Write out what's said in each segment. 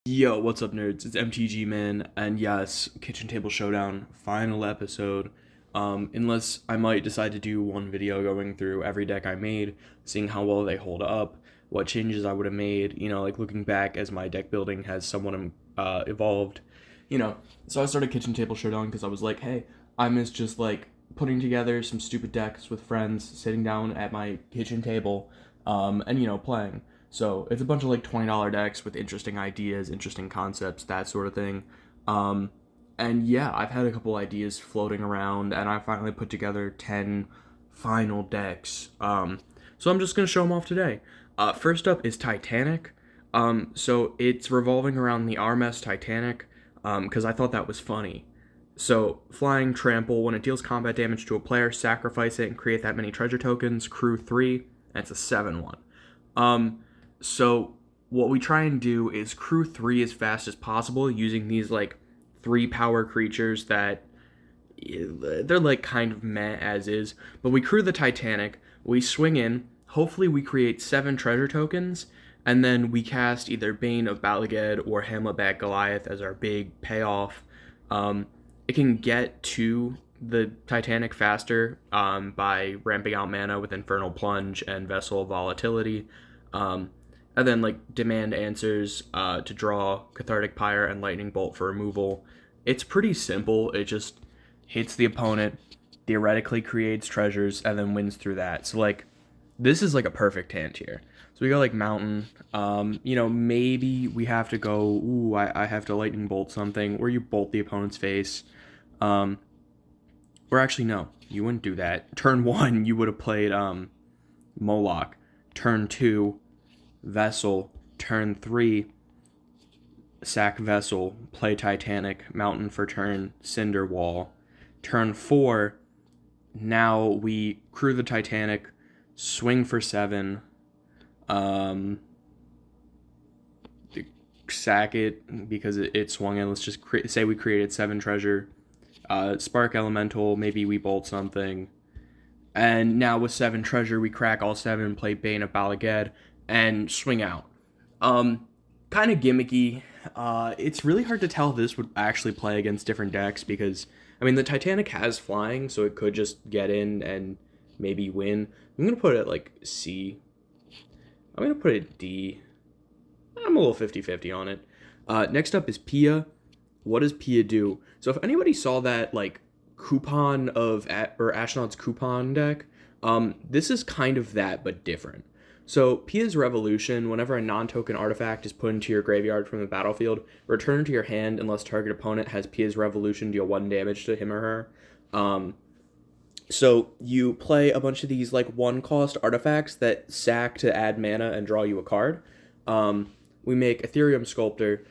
Yo, what's up, nerds? It's MTG Man, and yes, Kitchen Table Showdown, final episode. Unless I might decide to do one video going through every deck I made, seeing how well they hold up, what changes I would have made, like looking back as my deck building has somewhat evolved. So I started Kitchen Table Showdown because I was like, hey, I miss just like putting together some stupid decks with friends, sitting down at my kitchen table, and playing. So it's a bunch of like $20 decks with interesting ideas, interesting concepts, that sort of thing. And yeah, I've had a couple ideas floating around, and I finally put together 10 final decks. So I'm just gonna show them off today. First up is Titanic. So it's revolving around the RMS Titanic, because I thought that was funny. So, flying trample, when it deals combat damage to a player, sacrifice it and create that many treasure tokens, crew 3, and it's a 7-1. So what we try and do is crew 3 as fast as possible using these like 3 power creatures that they're like kind of meh as is, but we crew the Titanic, we swing in, hopefully we create 7 treasure tokens, and then we cast either Bane of Balaged or Hamletback Goliath as our big payoff. It can get to the Titanic faster by ramping out mana with Infernal Plunge and Vessel Volatility. And then like demand answers to draw Cathartic Pyre and Lightning Bolt for removal. It's pretty simple. It just hits the opponent, theoretically creates treasures, and then wins through that. So like this is like a perfect hand here. So we go like Mountain. Maybe we have to go, I have to Lightning Bolt something, or you bolt the opponent's face. Or actually, no, you wouldn't do that. Turn 1, you would have played Moloch. Turn 2, Vessel. Turn 3, sack Vessel, play Titanic, Mountain for turn, Cinder Wall. Turn 4, now we crew the Titanic, swing for 7, sack it because it swung in. Let's just say we created 7 treasure. Spark Elemental, maybe we bolt something. And now with 7 treasure, we crack all 7, play Bane of Balaged, and swing out. Kind of gimmicky. It's really hard to tell if this would actually play against different decks because, the Titanic has flying, so it could just get in and maybe win. I'm going to put it like C. I'm going to put it D. I'm a little 50-50 on it. Next up is Pia. What does Pia do? So if anybody saw that like coupon of Astronaut's coupon deck, this is kind of that but different. So Pia's Revolution, whenever a non-token artifact is put into your graveyard from the battlefield, return to your hand unless target opponent has Pia's Revolution deal 1 damage to him or her. So you play a bunch of these like 1-cost artifacts that sack to add mana and draw you a card. We make Ethereum Sculptor,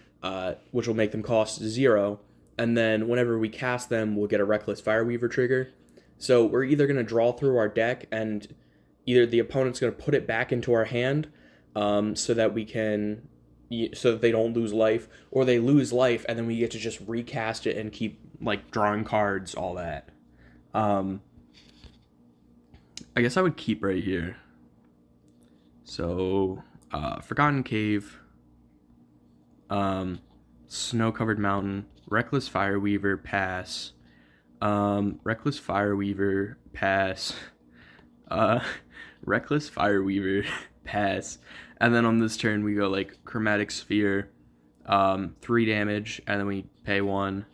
which will make them cost 0, and then whenever we cast them, we'll get a Reckless Fireweaver trigger. So we're either going to draw through our deck, and either the opponent's going to put it back into our hand, so that they don't lose life, or they lose life, and then we get to just recast it and keep like drawing cards, all that. I guess I would keep right here. So, Forgotten Cave. Snow-Covered Mountain, Reckless Fireweaver, pass. Reckless Fireweaver, pass. Reckless Fireweaver, pass. And then on this turn, we go like Chromatic Sphere, 3 damage, and then we pay 1.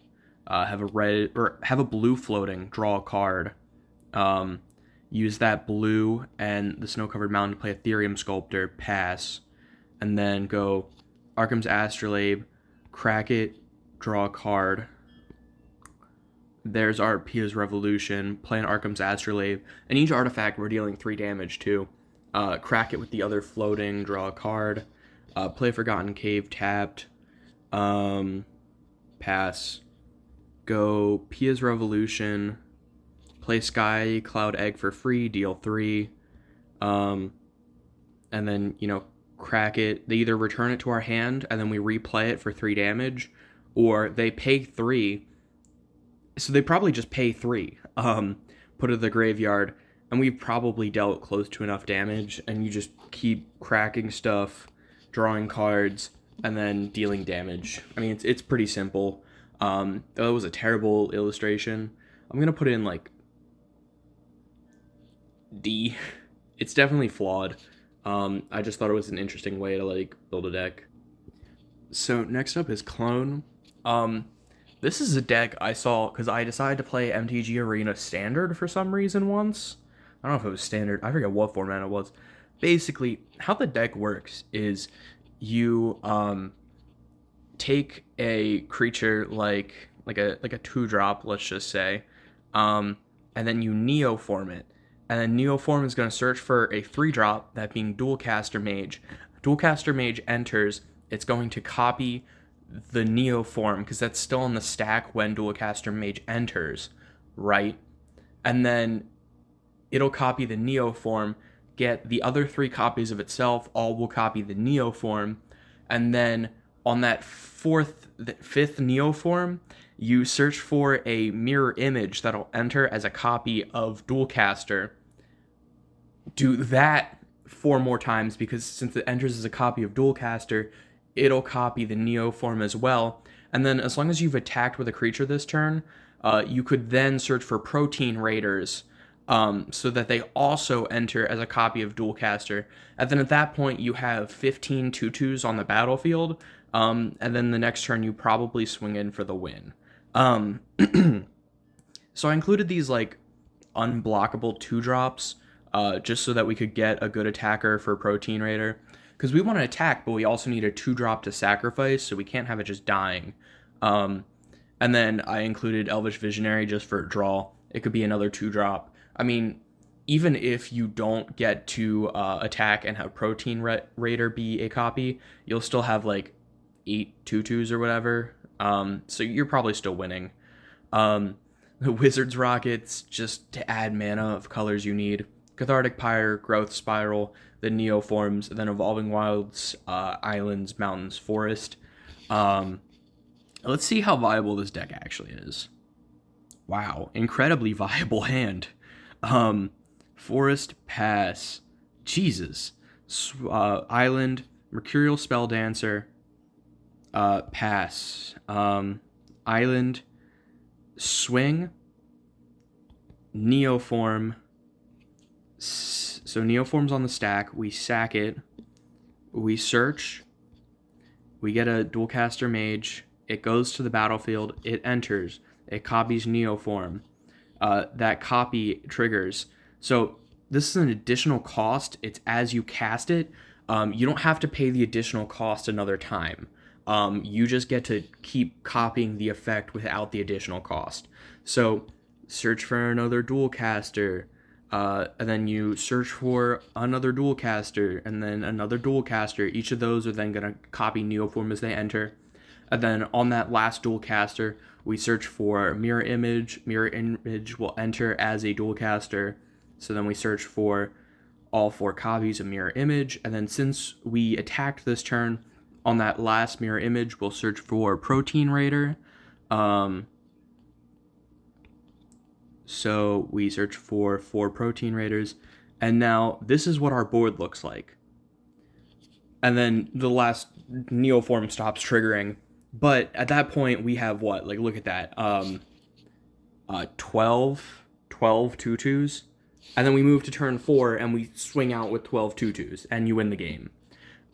Have a blue floating, draw a card. Use that blue and the Snow-Covered Mountain to play Ethereum Sculptor, pass. And then go Arkham's Astrolabe, crack it, draw a card. There's our Pia's Revolution, play an Arkham's Astrolabe, and each artifact we're dealing 3 damage to. Crack it with the other floating, draw a card. Play Forgotten Cave tapped. Pass. Go Pia's Revolution, play Sky Cloud Egg for free, deal 3. And then, crack it. They either return it to our hand and then we replay it for 3 damage, or they pay 3. So they probably just pay 3. Put it in the graveyard, and we've probably dealt close to enough damage, and you just keep cracking stuff, drawing cards, and then dealing damage. I mean, it's pretty simple. That was a terrible illustration. I'm gonna put in like D. It's definitely flawed. I just thought it was an interesting way to like build a deck. So next up is Clone. This is a deck I saw because I decided to play MTG Arena Standard for some reason once. I don't know if it was Standard. I forget what format it was. Basically, how the deck works is you take a creature like a 2-drop, let's just say, and then you neoform it. And then neoform is going to search for a 3-drop, that being Dualcaster Mage. Dualcaster Mage enters, it's going to copy the neoform because that's still in the stack when Dualcaster Mage enters, right? And then it'll copy the neoform, get the other 3 copies of itself, all will copy the neoform, and then on that 5th neoform, you search for a mirror image that'll enter as a copy of Dualcaster. Do that 4 more times because since it enters as a copy of Dualcaster, it'll copy the neoform as well. And then as long as you've attacked with a creature this turn, you could then search for Protein Raiders, so that they also enter as a copy of Dualcaster. And then at that point, you have 15 2/2s on the battlefield, and then the next turn you probably swing in for the win. So I included these like unblockable 2-drops, just so that we could get a good attacker for Protein Raider. Because we want to attack, but we also need a 2-drop to sacrifice, so we can't have it just dying. And then I included Elvish Visionary just for a draw. It could be another 2-drop. I mean, even if you don't get to attack and have Protein Raider be a copy, you'll still have like 8 2/2s or whatever. So you're probably still winning. The Wizard's Rockets, just to add mana of colors you need. Cathartic Pyre, Growth Spiral, the Neoforms, then Evolving Wilds, Islands, Mountains, Forest. Let's see how viable this deck actually is. Wow, incredibly viable hand. Forest, pass. Jesus. Island, Mercurial Spelldancer, pass. Island, swing, Neoform. So Neoform's on the stack. We sack it. We search. We get a Dualcaster Mage. It goes to the battlefield. It enters. It copies Neoform. That copy triggers. So this is an additional cost. It's as you cast it. You don't have to pay the additional cost another time. You just get to keep copying the effect without the additional cost. So search for another Dualcaster. And then you search for another Dualcaster, and then another Dualcaster. Each of those are then going to copy Neoform as they enter. And then on that last Dualcaster, we search for Mirror Image. Mirror Image will enter as a Dualcaster. So then we search for all 4 copies of Mirror Image. And then since we attacked this turn, on that last Mirror Image, we'll search for Protein Raider. So we search for 4 Protein Raiders, and now this is what our board looks like. And then the last Neoform stops triggering, but at that point we have what? Like, look at that. 12 2/2s, and then we move to turn 4 and we swing out with 12 2/2s, and you win the game.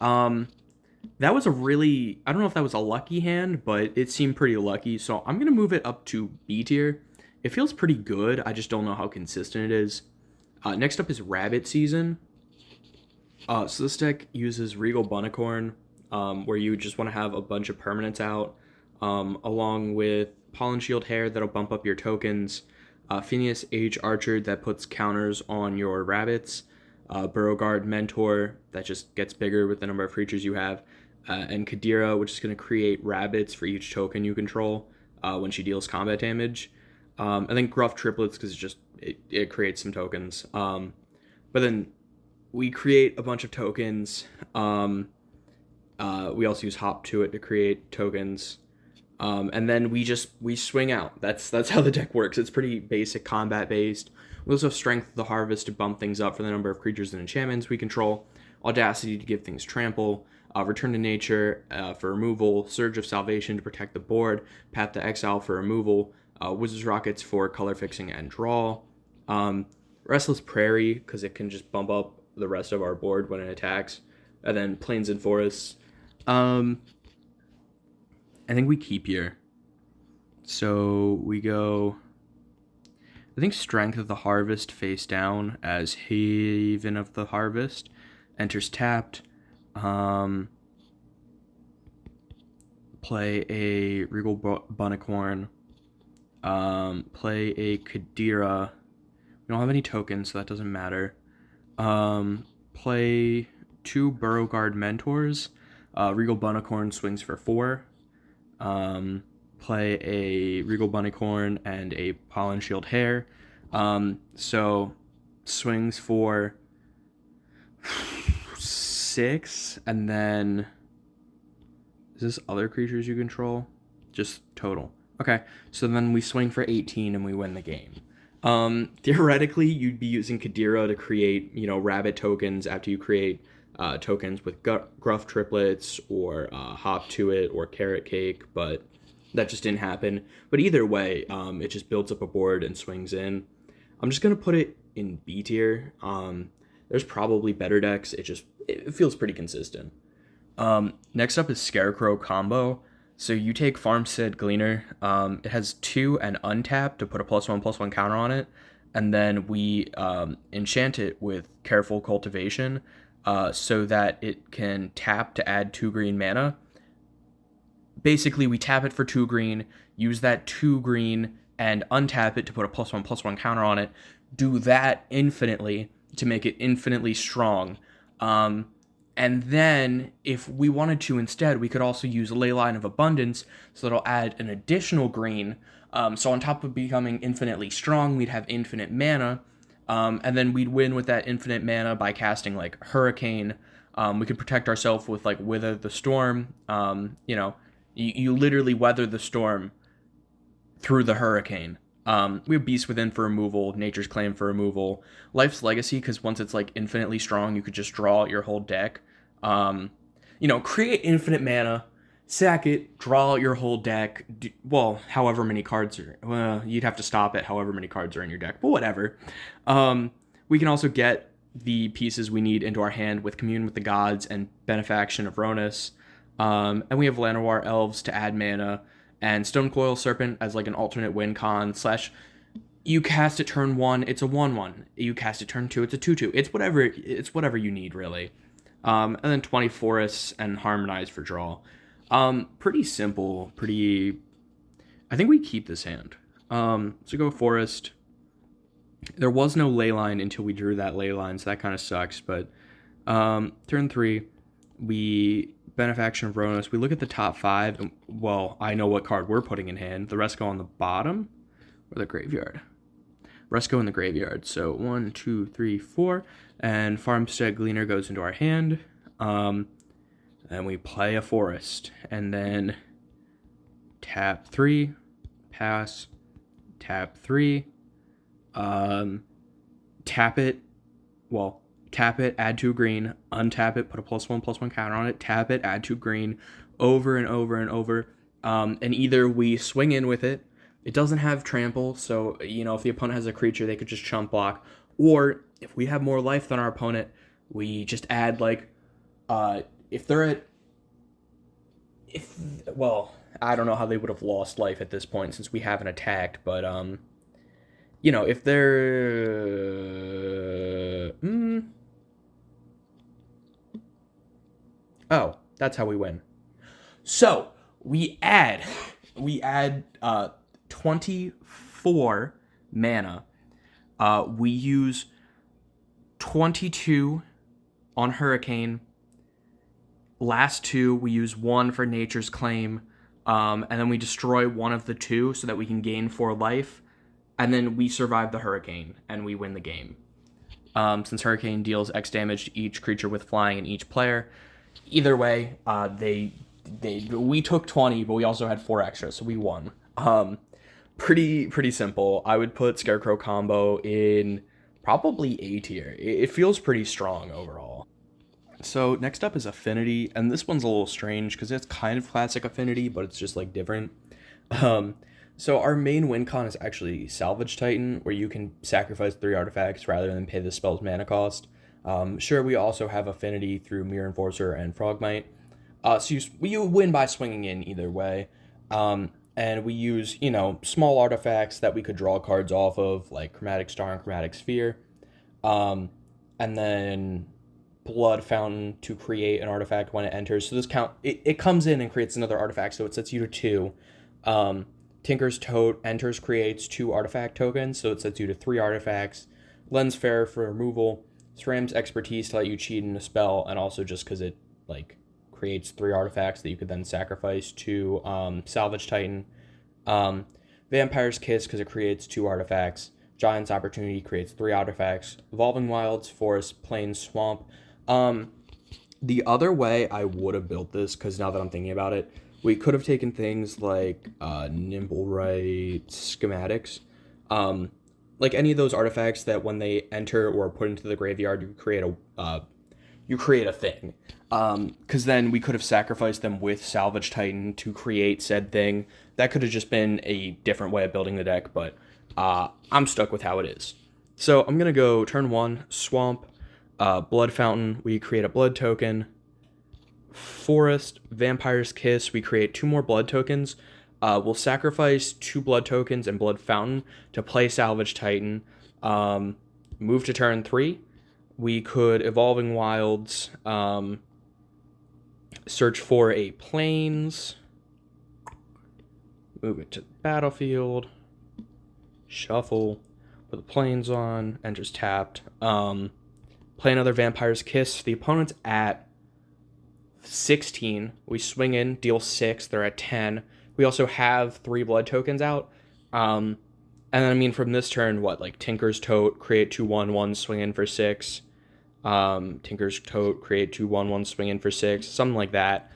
That was a really, I don't know if that was a lucky hand, but it seemed pretty lucky, so I'm going to move it up to B tier. It feels pretty good. I just don't know how consistent it is. Next up is Rabbit Season. So this deck uses Regal Bunnicorn, where you just want to have a bunch of permanents out, along with Pollen Shield Hair that'll bump up your tokens, Phineas H. Archer that puts counters on your rabbits, Burrowguard Mentor that just gets bigger with the number of creatures you have, and Kadira, which is going to create rabbits for each token you control when she deals combat damage. And then Gruff Triplets because it creates some tokens. But then we create a bunch of tokens. We also use Hop to it to create tokens. And then we swing out. That's how the deck works. It's pretty basic combat based. We also have Strength of the Harvest to bump things up for the number of creatures and enchantments we control. Audacity to give things trample. Return to Nature for removal, Surge of Salvation to protect the board, Path to Exile for removal, Wizard's Rockets for color fixing and draw, Restless Prairie because it can just bump up the rest of our board when it attacks, and then Plains and Forests. I think we keep here. So we go, I think Strength of the Harvest face down as Haven of the Harvest. Enters tapped. Play a Regal Bunnicorn. Play a Kadira. We don't have any tokens, so that doesn't matter. Play 2 Burrowguard Mentors. Regal Bunnicorn swings for 4. Play a Regal Bunnicorn and a Pollen Shield Hare. So swings for 6, and then is this other creatures you control? Just total. Okay, so then we swing for 18 and we win the game. Theoretically, you'd be using Kadira to create, rabbit tokens after you create tokens with Gruff Triplets or Hop to It or Carrot Cake, but that just didn't happen. But either way, it just builds up a board and swings in. I'm just going to put it in B tier. There's probably better decks. It feels pretty consistent. Next up is Scarecrow combo. So you take Farmstead Gleaner. It has 2 and untap to put a +1/+1 counter on it. And then we enchant it with Careful Cultivation so that it can tap to add 2 green mana. Basically, we tap it for 2 green, use that 2 green, and untap it to put a +1/+1 counter on it. Do that infinitely to make it infinitely strong. And then, if we wanted to instead, we could also use Leyline of Abundance, so that'll add an additional green. So on top of becoming infinitely strong, we'd have infinite mana. And then we'd win with that infinite mana by casting, like, Hurricane. We could protect ourselves with, like, Wither the Storm. You literally weather the storm through the hurricane. We have Beast Within for removal, Nature's Claim for removal, Life's Legacy, because once it's like infinitely strong, you could just draw your whole deck. Create infinite mana, sack it, draw your whole deck. However many cards are. You'd have to stop at however many cards are in your deck, but whatever. We can also get the pieces we need into our hand with Commune with the Gods and Benefaction of Ronus. And we have Llanowar Elves to add mana, and Stonecoil Serpent as like an alternate win con / you cast it turn 1, it's a 1/1. You cast it turn 2, it's a 2/2. It's whatever you need, really. And then 20 Forests and Harmonize for draw. Pretty simple, I think we keep this hand. So go Forest. There was no Leyline until we drew that Leyline, so that kind of sucks, but turn 3, we Benefaction of Ronus. We look at the top 5, and, I know what card we're putting in hand. The rest go on the bottom, or the graveyard. Rest go in the graveyard. So 1, 2, 3, 4, and Farmstead Gleaner goes into our hand. And we play a Forest, and then tap 3, pass, tap 3, tap it. Tap it, add 2 green, untap it, put a +1/+1 counter on it, tap it, add 2 green, over and over and over. And either we swing in with it. It doesn't have trample, so, if the opponent has a creature, they could just chump block. Or, if we have more life than our opponent, we just add, if they're at... I don't know how they would have lost life at this point since we haven't attacked, but, if they're... Oh, that's how we win. So, we add 24 mana. We use 22 on Hurricane. Last 2, we use 1 for Nature's Claim. And then we destroy one of the 2 so that we can gain 4 life. And then we survive the Hurricane, and we win the game. Since Hurricane deals X damage to each creature with flying and each player. Either way, we took 20, but we also had 4 extra, so we won. Pretty simple. I would put Scarecrow combo in probably A tier. It feels pretty strong overall. So next up is Affinity, and this one's a little strange because it's kind of classic Affinity, but it's just like different. Um, so our main win con is actually Salvage Titan, where you can sacrifice 3 artifacts rather than pay the spell's mana cost. Sure, we also have Affinity through Mirror Enforcer and Frogmite. You win by swinging in either way. And we use, small artifacts that we could draw cards off of, like Chromatic Star and Chromatic Sphere. And then Blood Fountain to create an artifact when it enters. So it comes in and creates another artifact, so it sets you to 2. Tinker's Tote enters, creates 2 artifact tokens, so it sets you to 3 artifacts. Lens Fair for removal. SRAM's Expertise to let you cheat in a spell, and also just because it creates 3 artifacts that you could then sacrifice to Salvage Titan. Vampire's Kiss because it creates 2 artifacts. Giant's Opportunity creates 3 artifacts. Evolving Wilds, Forest, Plains, Swamp. The other way I would have built this, because now that I'm thinking about it, we could have taken things like Nimblewright Schematics. Like any of those artifacts that when they enter or are put into the graveyard, you create a thing. Because then we could have sacrificed them with Salvage Titan to create said thing. That could have just been a different way of building the deck, but I'm stuck with how it is. So I'm going to go turn 1, Swamp, Blood Fountain, we create a blood token. Forest, Vampire's Kiss, we create 2 more blood tokens. We'll sacrifice 2 blood tokens and Blood Fountain to play Salvage Titan. Move to turn 3. We could Evolving Wilds, search for a Plains, move it to the battlefield, shuffle, put the Plains on, enters tapped, play another Vampire's Kiss. The opponent's at 16. We swing in, deal 6. They're at 10. We also have 3 blood tokens out. And then, from this turn, Tinker's Tote, create 2/1/1, swing in for 6. Tinker's Tote, create 2/1/1, swing in for 6. Something like that.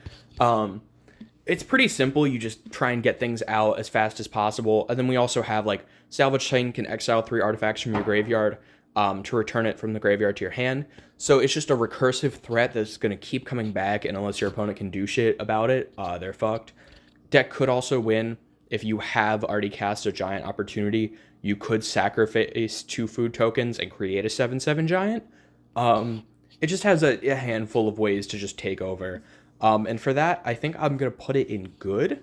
It's pretty simple. You just try and get things out as fast as possible. And then we also have, Salvage Titan can exile 3 artifacts from your graveyard to return it from the graveyard to your hand. So it's just a recursive threat that's going to keep coming back, and unless your opponent can do shit about it, they're fucked. Deck could also win if you have already cast a Giant Opportunity. You could sacrifice 2 food tokens and create a 7/7 Giant. It just has a handful of ways to just take over. And for that, I think I'm going to put it in good.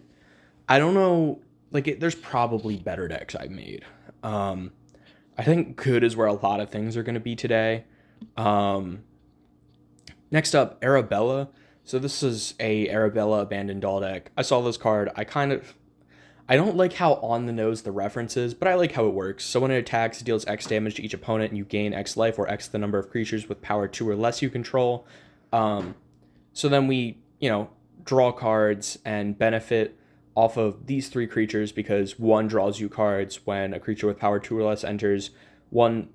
I don't know, there's probably better decks I've made. I think good is where a lot of things are going to be today. Next up, Arabella. So this is a Arabella Abandoned Doll deck. I saw this card. I don't like how on the nose the reference is, but I like how it works. So when it attacks, it deals X damage to each opponent, and you gain X life or X the number of creatures with power 2 or less you control. So then we, draw cards and benefit off of these 3 creatures because 1 draws you cards when a creature with power 2 or less enters, 1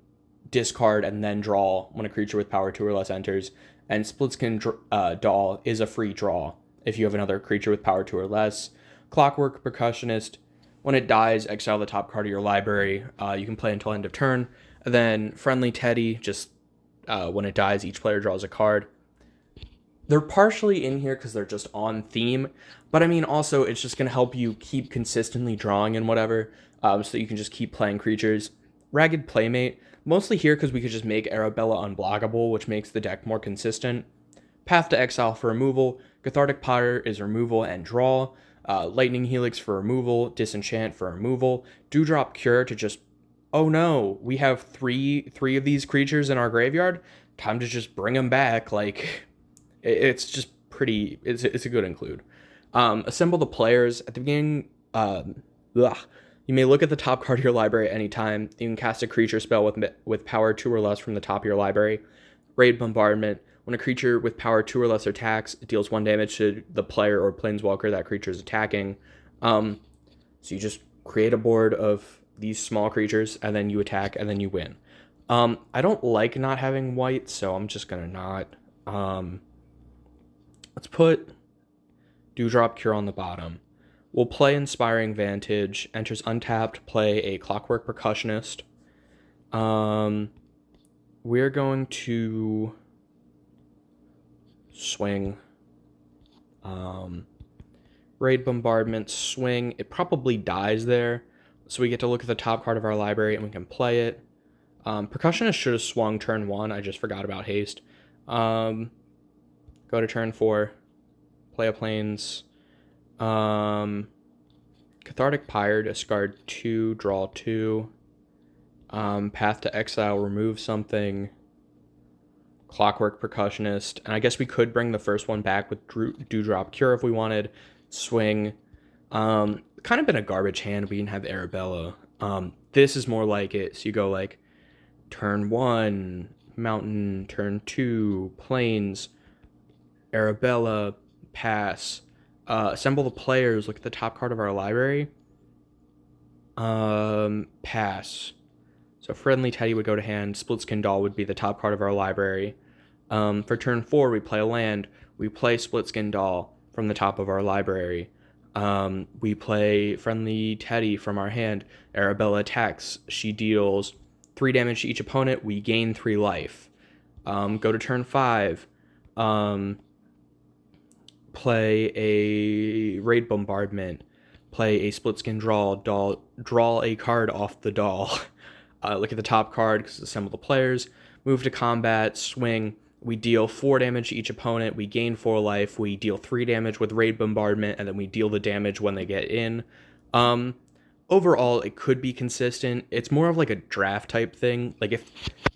discard and then draw when a creature with power 2 or less enters, and Splitskin Doll is a free draw if you have another creature with power 2 or less. Clockwork Percussionist, when it dies, exile the top card of your library. You can play until end of turn. And then Friendly Teddy, just when it dies, each player draws a card. They're partially in here because they're just on theme, but also it's just going to help you keep consistently drawing and whatever, so that you can just keep playing creatures. Ragged Playmate, mostly here because we could just make Arabella unblockable, which makes the deck more consistent. Path to Exile for removal. Cathartic Potter is removal and draw. Lightning Helix for removal. Disenchant for removal. Dewdrop Cure to just, oh no, we have three of these creatures in our graveyard. Time to just bring them back. It's just pretty, it's a good include. Assemble the players. At the beginning, you may look at the top card of your library at any time. You can cast a creature spell with power 2 or less from the top of your library. Raid Bombardment. When a creature with power 2 or less attacks, it deals 1 damage to the player or planeswalker that creature is attacking. So you just create a board of these small creatures, and then you attack, and then you win. I don't like not having white, so I'm just going to not. Let's put Dewdrop Cure on the bottom. We'll play Inspiring Vantage. Enters untapped, play a Clockwork Percussionist. We're going to swing. Raid Bombardment, swing. It probably dies there, so we get to look at the top card of our library and we can play it. Percussionist should have swung turn 1. I just forgot about haste. Go to turn 4. Play a plains. Cathartic Pyre, discard 2, draw 2. Path to Exile, remove something. Clockwork Percussionist. And I guess we could bring the first one back with Dewdrop Cure if we wanted. Swing. Kind of been a garbage hand. We didn't have Arabella. This is more like it. So you go like turn 1, Mountain, turn 2, Plains, Arabella, pass. Assemble the players. Look at the top card of our library. Pass. So Friendly Teddy would go to hand. Splitskin Doll would be the top card of our library. For turn 4, we play a land. We play Splitskin Doll from the top of our library. We play Friendly Teddy from our hand. Arabella attacks. She deals 3 damage to each opponent. We gain 3 life. Go to turn 5. Play a Raid Bombardment. Play a Splitskin Doll. Draw a card off the doll. Look at the top card because assemble the players. Move to combat. Swing. We deal 4 damage to each opponent. We gain 4 life. We deal 3 damage with Raid Bombardment, and then we deal the damage when they get in. Overall, it could be consistent. It's more of like a draft type thing. Like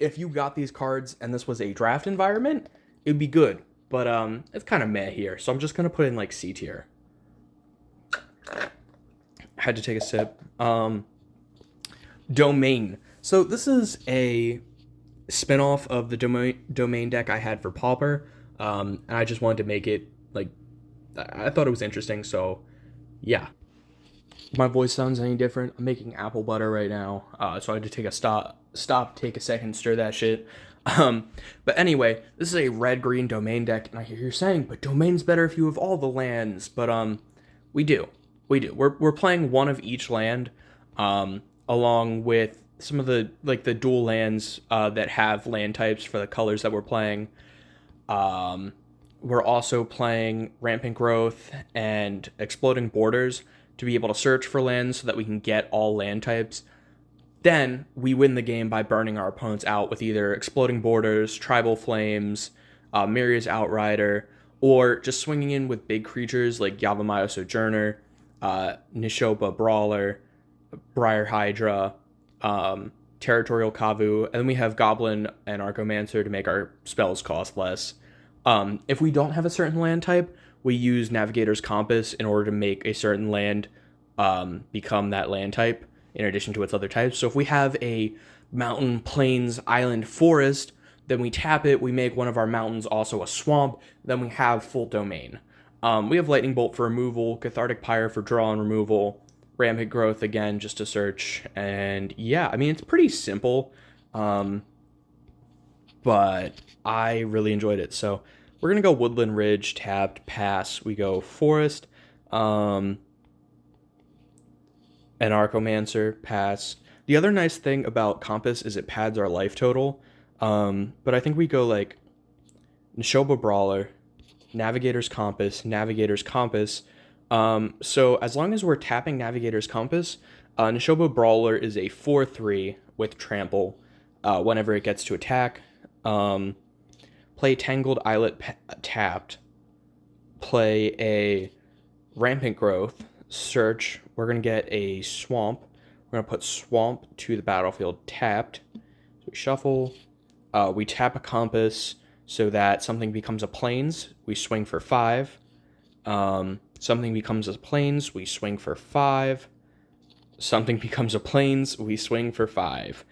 if you got these cards and this was a draft environment, it would be good. But it's kind of meh here, so I'm just gonna put in like C tier. Had to take a sip. Domain. So this is a spin-off of the domain deck I had for Pauper, and I just wanted to make it, like, I thought it was interesting, so yeah. My voice sounds any different? I'm making apple butter right now, so I had to take a stop, take a second, stir that shit. But anyway, this is a red-green domain deck, and I hear you're saying, but domain's better if you have all the lands, but we do. We're playing one of each land, along with some of the the dual lands that have land types for the colors that we're playing. We're also playing Rampant Growth and Exploding Borders to be able to search for lands so that we can get all land types. Then we win the game by burning our opponents out with either Exploding Borders, Tribal Flames, Miria's Outrider, or just swinging in with big creatures like Yavimaya Sojourner, Nishoba Brawler, Briar Hydra, Territorial Kavu, and then we have Goblin and Archomancer to make our spells cost less. If we don't have a certain land type, we use Navigator's Compass in order to make a certain land become that land type in addition to its other types. So if we have a mountain, plains, island, forest, then we tap it, we make one of our mountains also a swamp, then we have full domain. We have Lightning Bolt for removal, Cathartic Pyre for draw and removal, Rampant Growth again just to search, and yeah, I mean, it's pretty simple, but I really enjoyed it. So we're going to go Woodland Ridge, tapped, pass, we go Forest, an Archomancer, pass. The other nice thing about Compass is it pads our life total, but I think we go like Nishoba Brawler, Navigator's Compass, so as long as we're tapping Navigator's Compass, Nishoba Brawler is a 4/3 with Trample whenever it gets to attack. Play Tangled Islet tapped. Play a Rampant Growth, search. We're going to get a Swamp. We're going to put Swamp to the battlefield tapped. So we shuffle. We tap a Compass so that something becomes a Plains. We swing for 5. Something becomes a Plains. We swing for 5. Something becomes a Plains. We swing for 5.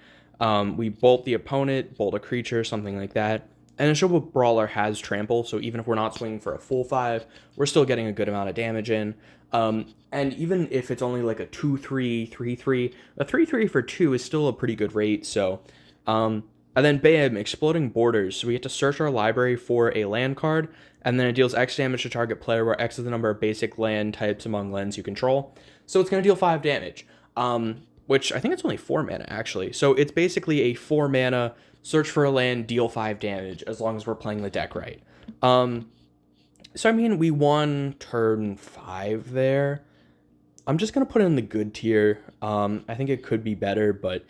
We bolt the opponent, bolt a creature, something like that. And Nishoba Brawler has Trample, so even if we're not swinging for a full 5, we're still getting a good amount of damage in. And even if it's only like a 2/3, 3/3, a 3/3 for 2 is still a pretty good rate, so... and then bam, Exploding Borders. So we get to search our library for a land card, and then it deals X damage to target player, where X is the number of basic land types among lands you control. So it's going to deal 5 damage, which I think it's only 4 mana, actually. So it's basically a 4 mana, search for a land, deal 5 damage, as long as we're playing the deck right. So I mean, we won turn 5 there. I'm just gonna put it in the good tier. I think it could be better, but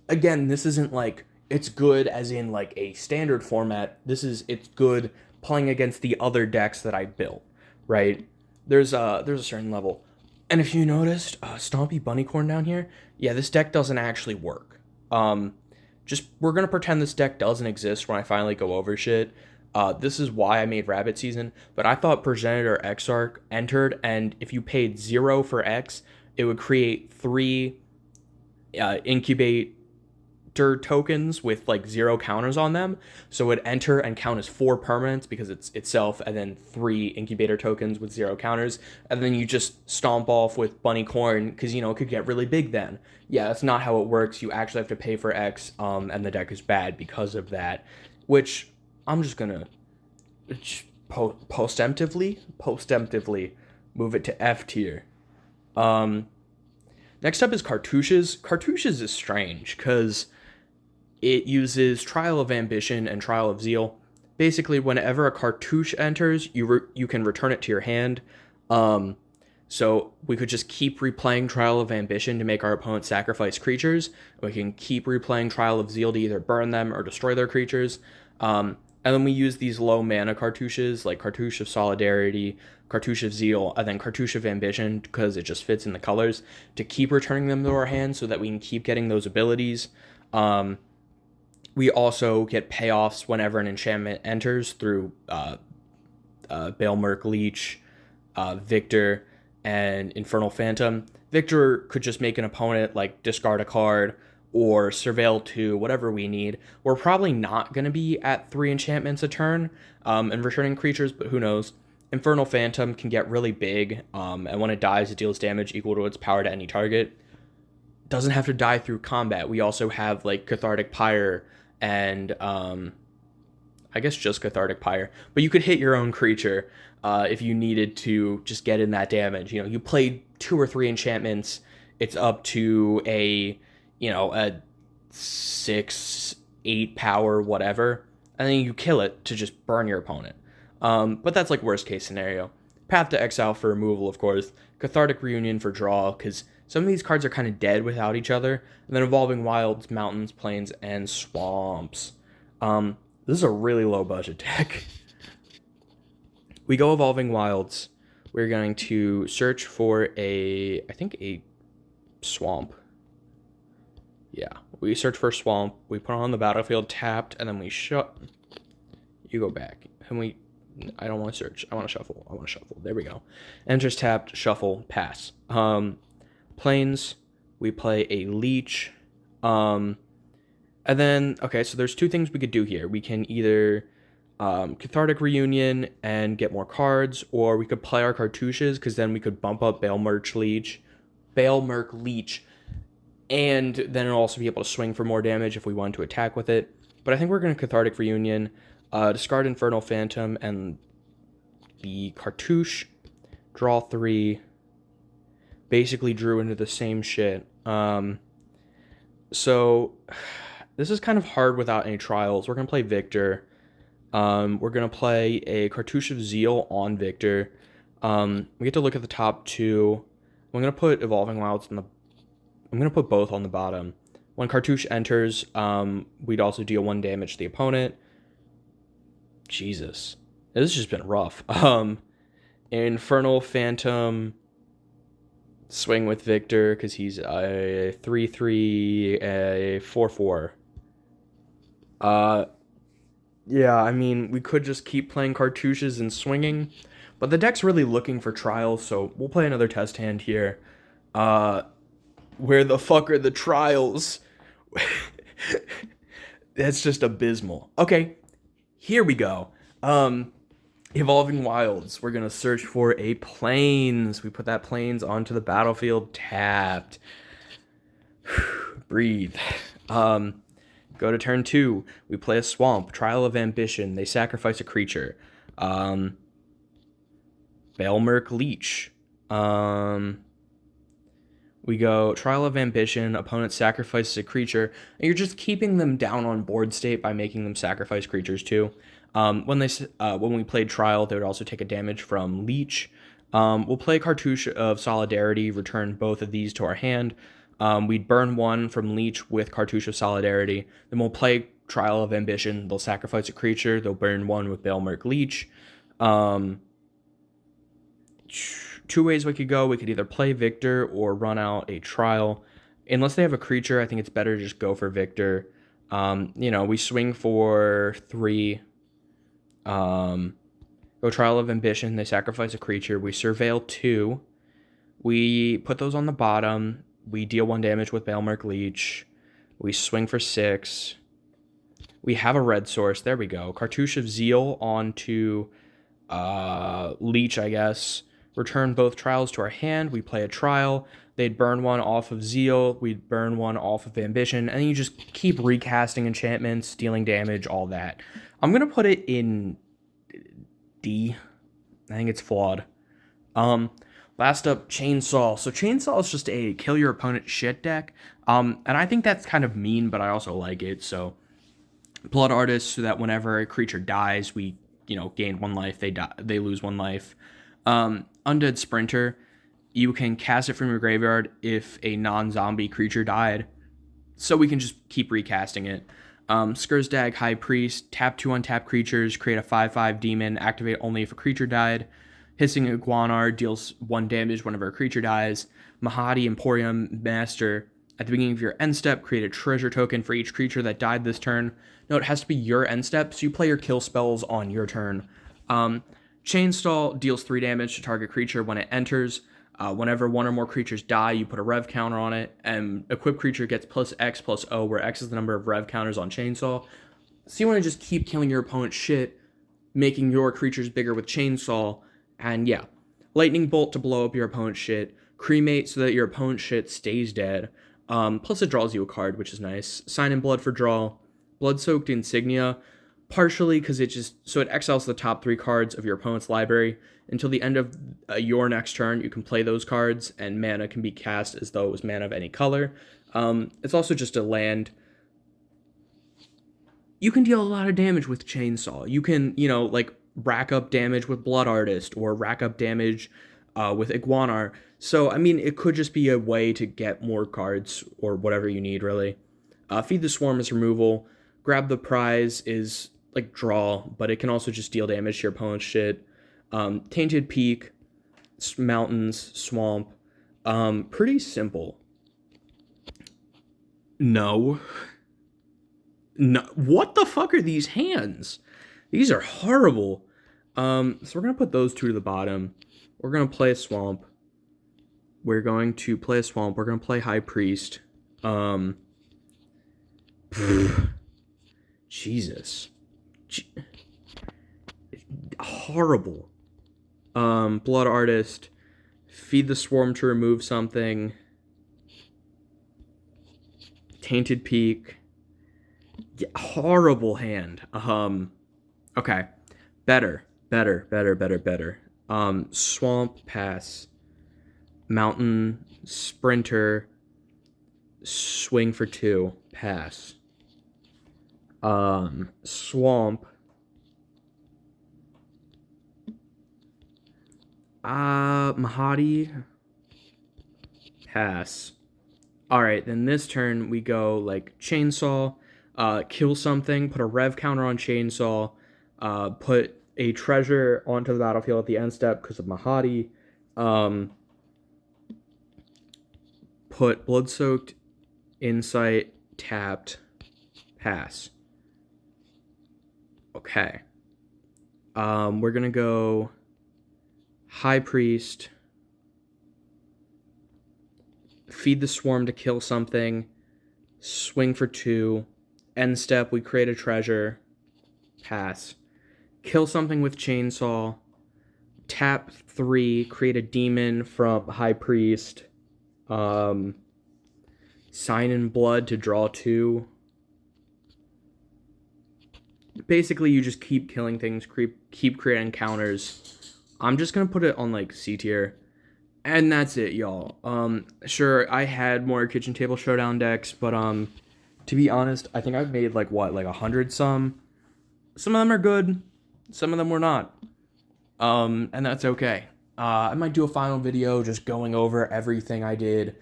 again, this isn't like it's good as in like a standard format. It's good playing against the other decks that I built, right? There's a certain level. And if you noticed, Stompy Bunnycorn down here, yeah, this deck doesn't actually work. Um, just we're gonna pretend this deck doesn't exist when I finally go over shit. This is why I made Rabbit Season, but I thought Progenitor Exarch entered, and if you paid 0 for X, it would create 3 Incubator tokens with like 0 counters on them. So it would enter and count as 4 permanents because it's itself, and then 3 Incubator tokens with 0 counters. And then you just stomp off with Bunny Corn because, it could get really big then. Yeah, that's not how it works. You actually have to pay for X, and the deck is bad because of that, which I'm just going to postemptively move it to F tier. Next up is Cartouches. Cartouches is strange because it uses Trial of Ambition and Trial of Zeal. Basically, whenever a cartouche enters, you can return it to your hand. So we could just keep replaying Trial of Ambition to make our opponent sacrifice creatures. We can keep replaying Trial of Zeal to either burn them or destroy their creatures. And then we use these low mana cartouches like Cartouche of Solidarity, Cartouche of Zeal, and then Cartouche of Ambition because it just fits in the colors to keep returning them to our hand so that we can keep getting those abilities. We also get payoffs whenever an enchantment enters through Balemerc Leech, Victor, and Infernal Phantom. Victor could just make an opponent like discard a card or surveil 2, whatever we need. We're probably not going to be at 3 enchantments a turn and returning creatures, but who knows. Infernal Phantom can get really big, and when it dies, it deals damage equal to its power to any target. Doesn't have to die through combat. We also have like Cathartic Pyre and I guess just Cathartic Pyre, but you could hit your own creature if you needed to just get in that damage. You played 2 or 3 enchantments, it's up to a 6, 8 power, whatever, and then you kill it to just burn your opponent. But that's like worst case scenario. Path to Exile for removal, of course. Cathartic Reunion for draw, because some of these cards are kind of dead without each other. And then Evolving Wilds, Mountains, Plains, and Swamps. This is a really low budget deck. We go Evolving Wilds. We're going to search for a swamp. Yeah, we search for a swamp. We put it on the battlefield tapped, and then we You go back. I don't want to search. I want to shuffle. There we go. Enters tapped, shuffle, pass. Plains, we play a Leech. And then, okay, so there's 2 things we could do here. We can either Cathartic Reunion and get more cards, or we could play our cartouches, because then we could bump up Balemerc Leech, and then it'll also be able to swing for more damage if we want to attack with it. But I think we're going to Cathartic Reunion, discard Infernal Phantom and the cartouche, draw 3, basically drew into the same shit. So this is kind of hard without any trials. We're going to play Victor. We're going to play a Cartouche of Zeal on Victor. We get to look at the top 2. I'm going to put Evolving Wilds I'm going to put both on the bottom. When Cartouche enters, we'd also deal 1 damage to the opponent. Jesus. This has just been rough. Infernal Phantom, swing with Victor, because he's a 3/3, a 4/4. Yeah, I mean, we could just keep playing cartouches and swinging, but the deck's really looking for trials, so we'll play another test hand here. Where the fuck are the trials? That's just abysmal. Okay, here we go. Evolving Wilds. We're gonna search for a Plains. We put that Plains onto the battlefield tapped. Breathe. Go to turn 2. We play a Swamp. Trial of Ambition. They sacrifice a creature. Balemerc Leech. We go Trial of Ambition, opponent sacrifices a creature, and you're just keeping them down on board state by making them sacrifice creatures too. When we played Trial, they would also take a damage from Leech. We'll play Cartouche of Solidarity, return both of these to our hand. We'd burn one from Leech with Cartouche of Solidarity. Then we'll play Trial of Ambition. They'll sacrifice a creature. They'll burn one with Baelmerk Leech. Two ways we could go. We could either play Victor or run out a Trial. Unless they have a creature, I think it's better to just go for Victor. We swing for 3. Go Trial of Ambition. They sacrifice a creature. We surveil 2. We put those on the bottom. We deal 1 damage with Baelmerk Leech. We swing for 6. We have a red source. There we go. Cartouche of Zeal onto Leech, I guess. Return both trials to our hand. We play a trial. They'd burn one off of Zeal. We'd burn one off of Ambition. And you just keep recasting enchantments, dealing damage, all that. I'm going to put it in D. I think it's flawed. Last up, Chainsaw. So Chainsaw is just a kill your opponent shit deck. And I think that's kind of mean, but I also like it. So Blood Artist, so that whenever a creature dies, we, gain 1 life. They lose 1 life. Undead Sprinter, you can cast it from your graveyard if a non-zombie creature died. So we can just keep recasting it. Skursdag High Priest, tap 2 untapped creatures, create a 5/5 demon, activate only if a creature died. Hissing Iguanar deals 1 damage whenever a creature dies. Mahadi Emporium Master, at the beginning of your end step, create a treasure token for each creature that died this turn. No, it has to be your end step, so you play your kill spells on your turn. Chainstall deals 3 damage to target creature when it enters. Whenever 1 or more creatures die, you put a rev counter on it, and equipped creature gets +X+O, where X is the number of rev counters on Chainsaw. So you want to just keep killing your opponent's shit, making your creatures bigger with Chainsaw, and yeah. Lightning Bolt to blow up your opponent's shit. Cremate so that your opponent's shit stays dead. Plus it draws you a card, which is nice. Sign in Blood for draw. Blood-Soaked Insignia, partially because it exiles the top 3 cards of your opponent's library. Until the end of your next turn, you can play those cards, and mana can be cast as though it was mana of any color. It's also just a land. You can deal a lot of damage with Chainsaw. You can, rack up damage with Blood Artist, or rack up damage with Iguanar. So, it could just be a way to get more cards, or whatever you need, really. Feed the Swarm is removal. Grab the Prize is draw, but it can also just deal damage to your opponent's shit. Tainted Peak, Mountains, Swamp. Pretty simple. No. What the fuck are these hands? These are horrible. So we're going to put those 2 to the bottom. We're going to play a Swamp. We're going to play High Priest. Jesus. Horrible. Blood Artist. Feed the Swarm to remove something. Tainted Peak. Yeah, horrible hand. Okay. Better. Swamp, pass. Mountain, Sprinter, swing for 2, pass. Swamp. Mahadi, pass. Alright, then this turn we go Chainsaw, kill something, put a rev counter on Chainsaw, put a treasure onto the battlefield at the end step because of Mahadi, put Blood-Soaked Insight, tapped, pass. Okay. We're gonna go High Priest, feed the Swarm to kill something, swing for 2, end step, we create a treasure, pass. Kill something with Chainsaw, tap 3, create a demon from High Priest, Sign in Blood to draw 2. Basically, you just keep killing things, keep creating counters. I'm just gonna put it on C tier, and that's it, y'all. Sure, I had more Kitchen Table Showdown decks, but to be honest, I think I've made 100 some. Some of them are good, Some of them were not. And that's okay. I might do a final video just going over everything I did,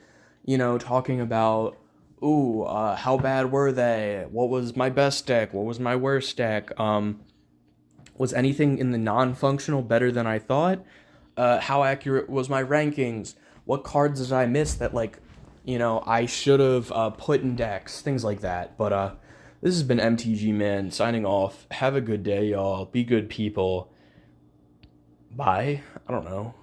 talking about, how bad were they? What was my best deck? What was my worst deck? Was anything in the non-functional better than I thought? How accurate was my rankings? What cards did I miss that, I should have put in decks? Things like that. But this has been MTG Man signing off. Have a good day, y'all. Be good people. Bye. I don't know.